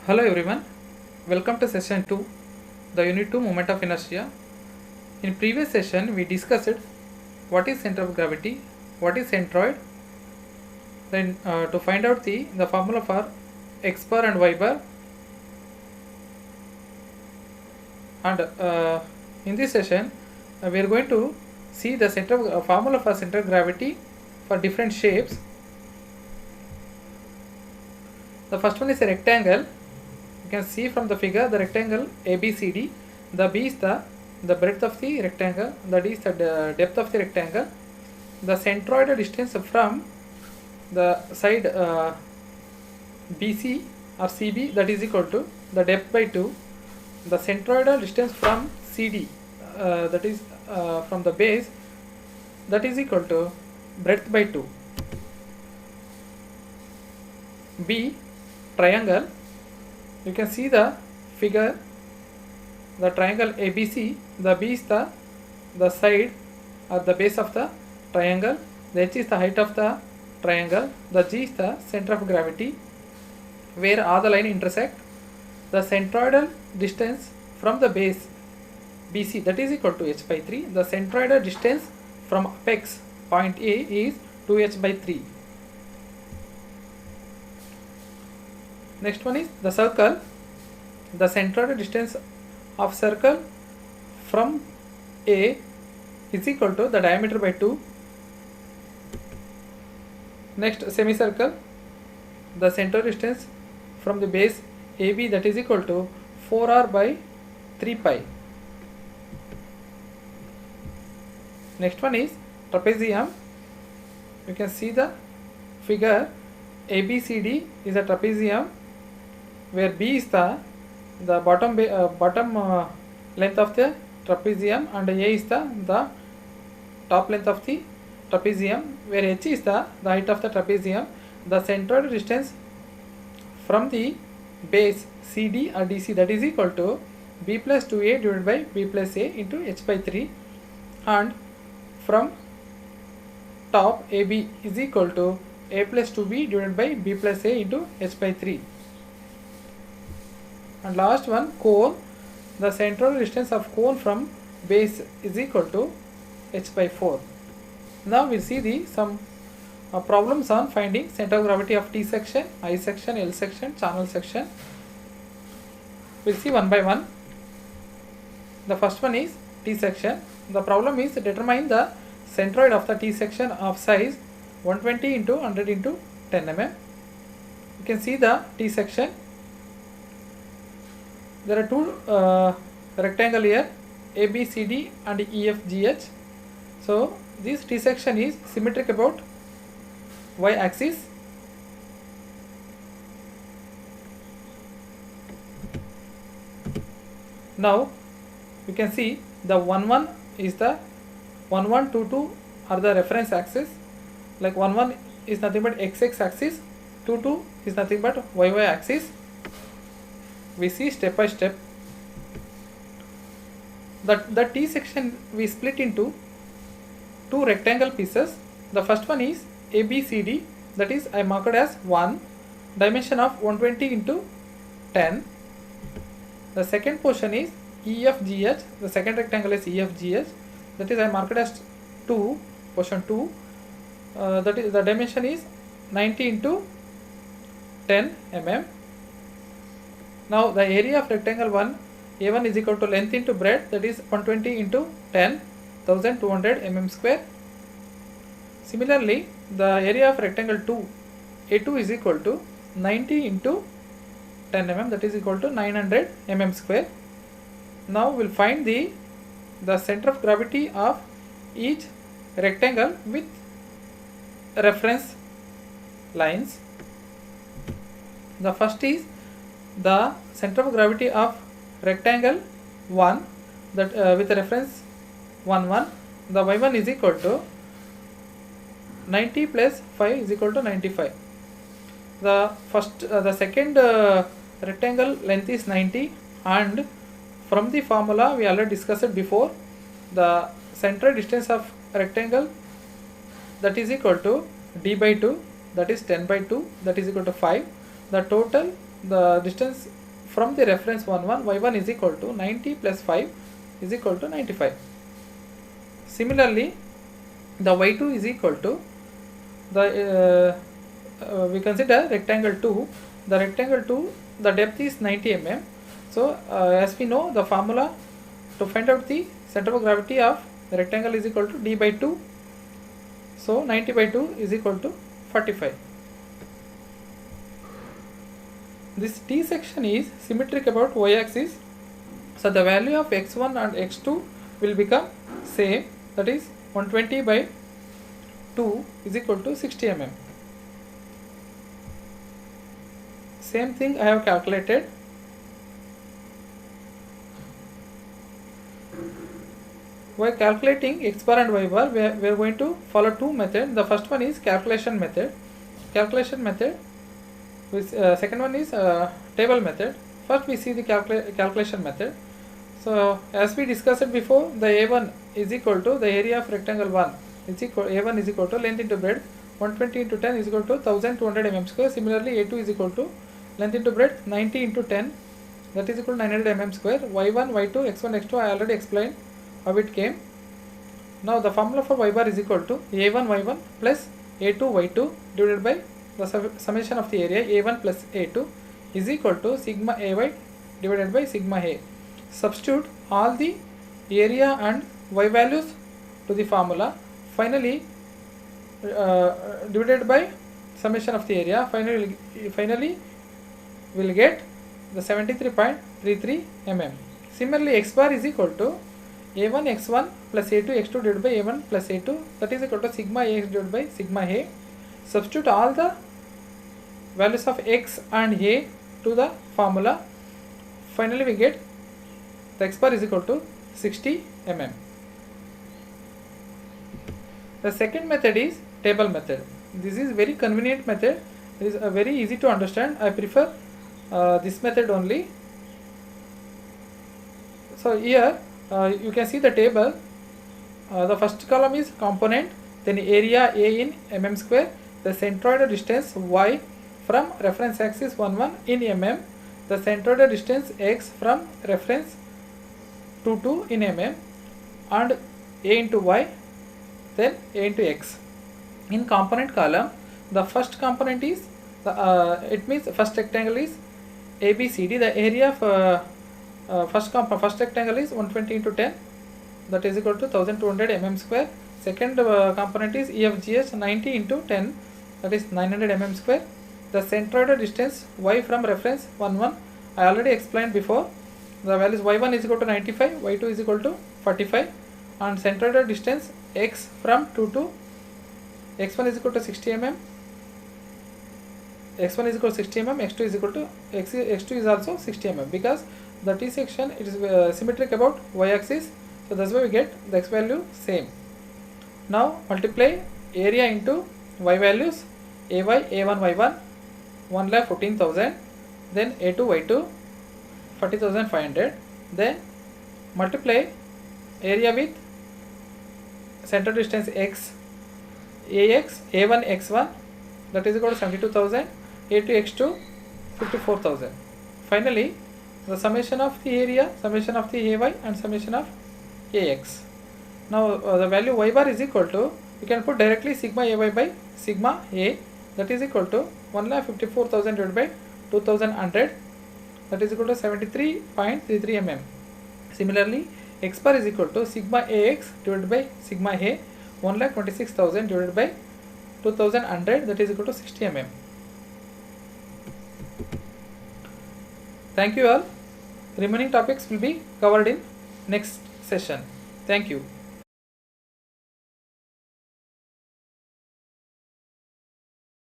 Hello everyone, welcome to session 2, the unit 2 moment of inertia. In previous session we discussed what is center of gravity, what is centroid, then to find out the formula for x bar and y bar, and in this session we are going to see the formula for center of gravity for different shapes. The first one is a rectangle. You can see from the figure the rectangle ABCD. The B is the breadth of the rectangle, the D is the depth of the rectangle. The centroidal distance from the side BC or CB, that is equal to the depth by 2. The centroidal distance from CD, that is from the base, that is equal to breadth by 2. B, triangle. You can see the figure, the triangle ABC. The B is the side or the base of the triangle. The H is the height of the triangle. The G is the center of gravity where all the lines intersect. The centroidal distance from the base BC, that is equal to h by 3. The centroidal distance from apex point A is 2h by 3. Next one is the circle. The centroidal distance of circle from A is equal to the diameter by 2. Next, semicircle. The centroidal distance from the base AB, that is equal to 4r by 3 pi. Next one is trapezium. You can see the figure ABCD is a trapezium where B is the bottom length of the trapezium and A is the top length of the trapezium, where H is the height of the trapezium. The centroidal distance from the base CD or DC, that is equal to B plus 2A divided by B plus A into H by 3, and from top AB is equal to A plus 2B divided by B plus A into H by 3. And last one, cone. The central distance of cone from base is equal to h by 4. Now we see some problems on finding center of gravity of T section, I section, L section, channel section. We'll see one by one. The first one is T section. The problem is determine the centroid of the T section of size 120 into 100 into 10 mm. You can see the T section. There are two rectangle here, ABCD and EFGH. So this T section is symmetric about y axis. Now you can see the 1 is the 1 2 are the reference axis. Like 1 is nothing but x axis, 2 is nothing but y axis. We see step by step. The T section we split into two rectangle pieces. The first one is ABCD, that is I marked as 1, dimension of 120 into 10. The second portion is EFGH, the second rectangle is EFGH, that is I marked as 2, portion 2, that is the dimension is 90 into 10 mm. Now the area of rectangle 1, A1 is equal to length into breadth, that is 120 into 10, 1200 mm square. Similarly, the area of rectangle 2, A2 is equal to 90 into 10 mm, that is equal to 900 mm square. Now we will find the center of gravity of each rectangle with reference lines. The first is the center of gravity of rectangle 1, that with reference 1 1. The y1 is equal to 90 plus 5 is equal to 95. The second rectangle length is 90, and from the formula we already discussed it before, the central distance of rectangle, that is equal to d by 2, that is 10 by 2, that is equal to 5. The total the distance from the reference 1 1, y1 is equal to 90 plus 5 is equal to 95. Similarly, the y2 is equal to the we consider rectangle 2. The rectangle 2, the depth is 90 mm. So as we know, the formula to find out the center of gravity of the rectangle is equal to d by 2. So 90 by 2 is equal to 45. This T section is symmetric about y-axis. So the value of x1 and x2 will become same, that is 120 by 2 is equal to 60 mm. Same thing I have calculated. While calculating x bar and y bar, we are going to follow two methods. The first one is calculation method. With second one is table method. First we see the calculation method. So as we discussed before, the A1 is equal to the area of rectangle 1 is equal, A1 is equal to length into breadth 120 into 10 is equal to 1200 mm square. Similarly, A2 is equal to length into breadth 90 into 10, that is equal to 900 mm square. Y1, Y2, X1, X2 I already explained how it came. Now the formula for y bar is equal to A1 Y1 plus A2 Y2 divided by the summation of the area A1 plus A2 is equal to sigma AY divided by sigma A. Substitute all the area and y values to the formula. Finally, divided by summation of the area. Finally will get the 73.33 mm. Similarly, x bar is equal to A1 x1 plus A2 x2 divided by A1 plus A2, that is equal to sigma AX divided by sigma A. Substitute all the values of x and A to the formula. Finally, we get the x bar is equal to 60 mm. The second method is table method. This is very convenient method. It is very easy to understand. I prefer this method only. So here you can see the table. The first column is component, then area A in mm square, the centroid distance y from reference axis 1 1 in mm, the centroid distance x from reference 2 2 in mm, and A into y, then A into x. In component column, the first component is it means first rectangle is ABCD. The area of first rectangle is 120 into 10, that is equal to 1200 mm square. Second component is EFGH 90 into 10, that is 900 mm square. The centroid distance y from reference 1 1 I already explained before. The values y1 is equal to 95, y2 is equal to 45, and centroid distance x from 2 to x1 is equal to 60 mm, x1 is equal to 60 mm, x2 is equal to x2 is also 60 mm, because the T section it is symmetric about y-axis, so that's why we get the x value same. Now multiply area into y values. AY, A1 Y1 1,14,000, then A2 Y2 40,500, then multiply area with center distance x, AX, A1 X1, that is equal to 72,000, A2 X2 54,000. Finally, the summation of the area, summation of the AY and summation of AX. Now the value y bar is equal to, you can put directly sigma AY by sigma A, that is equal to 1,54,000 divided by 2,100, that is equal to 73.33 mm. Similarly, x bar is equal to sigma AX divided by sigma A, 1,26,000 divided by 2,100, that is equal to 60 mm. Thank you all. Remaining topics will be covered in next session. Thank you.